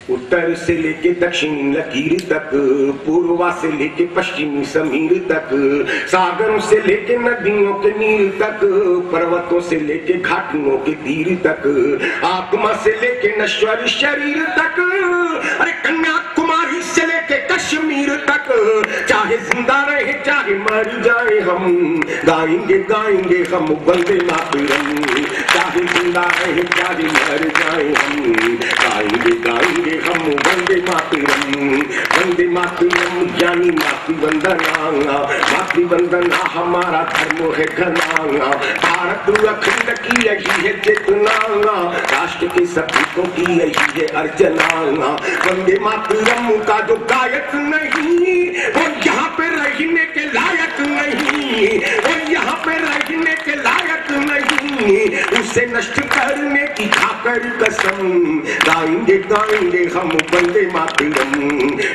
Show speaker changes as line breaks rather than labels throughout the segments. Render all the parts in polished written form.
उत्तर से लेके दक्षिण लकीर तक, पूर्वा से लेके पश्चिमी समीर तक, सागरों से लेके नदियों के नीर तक, पर्वतों से लेके घाटियों के तीर तक, आत्मा से लेके नश्वर शरीर तक, अरे कन्याकुमारी से लेके कश्मीर तक, चाहे जिंदा रहे चाहे मर जाए हम गाएंगे गाएंगे हम वंदे मातरम, चाहे जिंदा रहे चाहे मर जाए हम गाएंगे गाएंगे हम वंदे मातरम। वंदे मातरम ज्ञानी मातृवंदना, मातृवंदना हमारा धर्म है घना, भारत अखंड की यही है चेतना, राष्ट्र के सपूतों की यही है अर्चना। वंदे मातरम का जो गायक नहीं वो यहाँ पे रहने के लायक नहीं, वो यहाँ पे रहने के लायक नहीं, उसे नष्ट करने की खाकर कसम गाएंगे गाएंगे हम वंदे मातरम,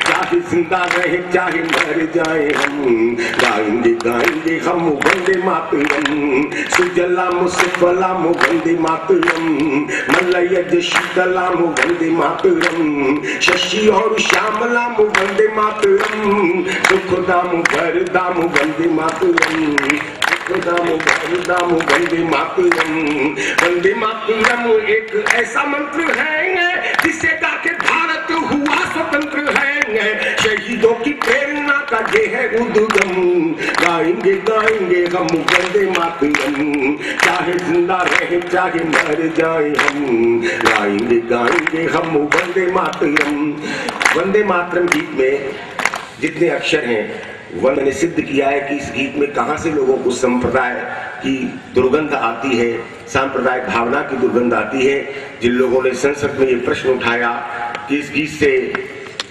चाहे जिंदा रहे चाहे मर जाए हम गाएंगे गाएंगे हम वंदे मातरम। सुजलाम सुफलाम वंदे मातरम, मलयज शीतलाम वंदे मातरम, शशि और श्यामलाम वंदे मातरम, सुखदाम वरदाम वंदे मातरम, सुखदाम वरदाम वंदे मातरम। वंदे मातरम एक ऐसा मंत्र है जिसे गा के भारत हुआ स्वतंत्र है, शहीदों की प्रेरणा का ये है उद्गम गाएंगे गाएंगे हम वंदे मातरम, चाहे जिंदा रहे चाहे मर जाए हम गाएंगे गाएंगे हम वंदे मातरम। वंदे मातरम गीत में जितने अक्षर हैं वह मैंने सिद्ध किया है कि इस गीत में कहां से लोगों को संप्रदाय की दुर्गंध आती है, सांप्रदायिक भावना की दुर्गंध आती है। जिन लोगों ने संसद में ये प्रश्न उठाया कि इस गीत से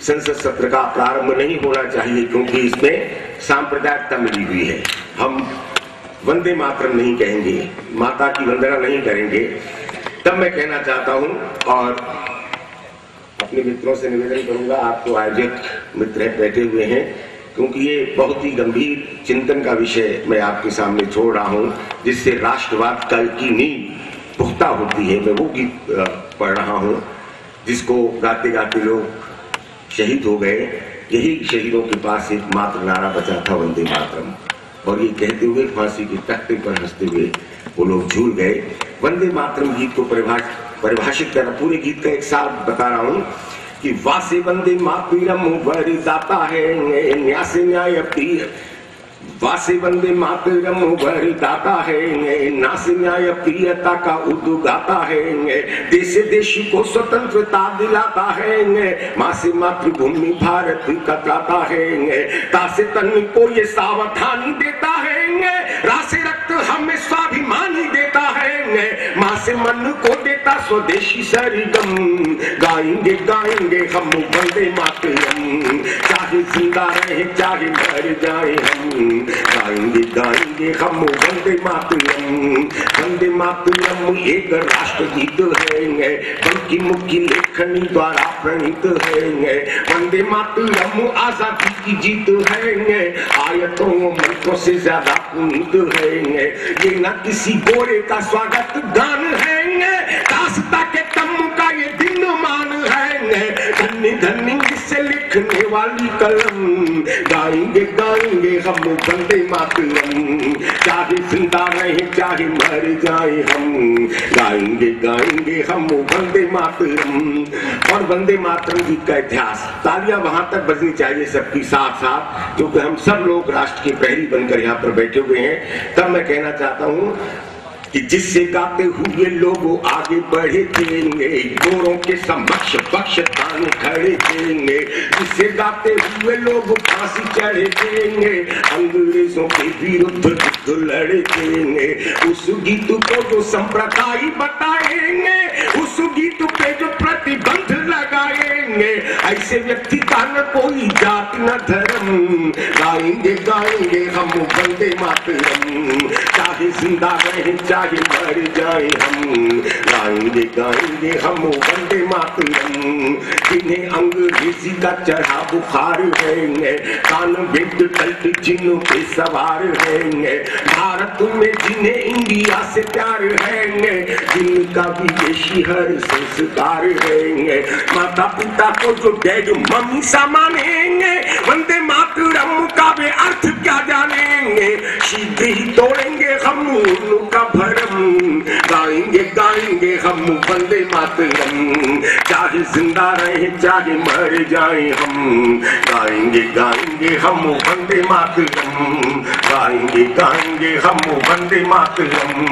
संसद सत्र का प्रारंभ नहीं होना चाहिए क्योंकि इसमें सांप्रदायिकता मिली हुई है, हम वंदे मातरम नहीं कहेंगे, माता की वंदना नहीं करेंगे, तब मैं कहना चाहता हूं और अपने मित्रों से निवेदन करूंगा, आप तो आयोजक मित्र बैठे हुए हैं, क्योंकि ये बहुत ही गंभीर चिंतन का विषय मैं आपके सामने छोड़ रहा हूं जिससे राष्ट्रवाद की नींव पुख्ता होती है। मैं वो गीत पढ़ रहा हूं जिसको गाते गाते लोग शहीद हो गए, यही शहीदों के पास एक मात्र नारा बचा था वंदे मातरम, और ये कहते हुए फांसी के तख्ते पर हंसते हुए वो लोग झूल गए। वंदे मातरम गीत को परिभाषित करना, पूरे गीत का एक साथ बता रहा हूं कि वासे वंदे मातरम वरदाता है न्यासे न्याय प्रिय, वासे वंदे मातरम वरदाता है नासे न्याय प्रियता का उद्गाता है, देश देश को स्वतंत्रता दिलाता है, माँ से मातृभूमि भारत कतराता है, तासे तन को ये सावधानी देता है, रासे रक्त हमें स्वाभिमानी देता है, माँ से मन को देता स्वदेशी सरगम गाएंगे गाएंगे हम वंदे मातरम, चाहे जिंदा रहे चाहे मर जाए हम गाएंगे गाएंगे हम वंदे मातरम। वंदे मातरम एक राष्ट्र गीत है, बल्कि मुख्य लेखनी द्वारा प्रणीत है, वंदे मातरम आजादी की जीत है, आयतों मंत्रों से ज्यादा पुनीत है, ये न किसी गोरे का स्वागत गान है, दास्ता के तम का ये दिन मान है, धन्य धन्य जिससे लिखने वाली कलम गाएंगे गाएंगे हम वंदे मातरम, चाहे जिंदा रहे चाहे मर जाए हम गाएंगे गाएंगे हम वंदे मातरम। और वंदे मातरम गीत का इतिहास, तालियां वहां तक बजनी चाहिए सबकी साथ साथ, क्योंकि हम सब लोग राष्ट्र के प्रहरी बनकर यहाँ पर बैठे हुए हैं। तब मैं कहना चाहता हूँ कि जिससे गाते हुए लोग आगे बढ़े देंगे, गोरों के समक्ष पक्ष तान खड़े देंगे, जिससे गाते हुए लोग फांसी चढ़े देंगे, अंग्रेजों के विरुद्ध युद्ध लड़े देंगे, उस गीत को जो संप्रदाय बताएंगे, उस गीत पे जो प्रतिबंध लगाएंगे, ऐसे व्यक्ति का न कोई जात न धर्म गाएंगे गाएंगे हम वंदे मातरम, चाहे जिंदा रहे चाहे मर जाए हम, गाएंगे गाएंगे हम वंदे मातरम। जिन्हें अंग्रेजी का चढ़ा बुखार है, कान बेट कल्ट जिन्हों पे सवार है, भारत में जिन्हें इंडिया से प्यार है, जिनका विदेशी हर संस्कार है, माता पिता को जो डैड मम्मी सा मानेंगे, वंदे मातरम का वे अर्थ क्या जानेंगे। शीघ्र ही तोड़ेंगे हम उनका भरम, गाएंगे गाएंगे हम वंदे मातरम। चाहे जिंदा रहे चाहे मर जाए हम, गाएंगे गाएंगे हम वंदे मातरम, गाएंगे गाएंगे हम वंदे मातरम।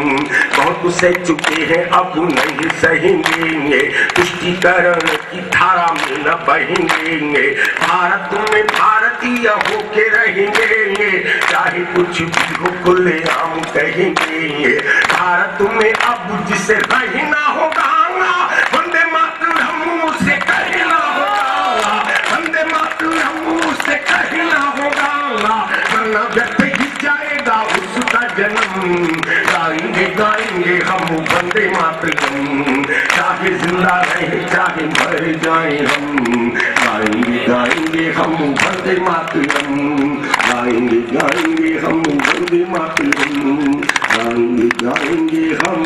बहुत सह चुके हैं अब नहीं सहेंगे, तुष्टीकरण की धारा में न बहेंगे, भारत में भारतीय होके रहेंगे, चाहे कुछ भी हो खुलेआम कहेंगे। भारत में अब जिसे रहना होगा, वंदे मातरम उसे कहना होगा, वंदे मातरम उसे कहना होगा, वरना व्यर्थ ही जाएगा उसका जन्म। गाएंगे गाएंगे हम वंदे मातरम, चाहे जिंदा रहे चाहे मर जाए हम, गाएंगे गाएंगे हम वंदे मातरम, गाएंगे गाएंगे हम वंदे मातरम, गाएंगे गाएंगे हम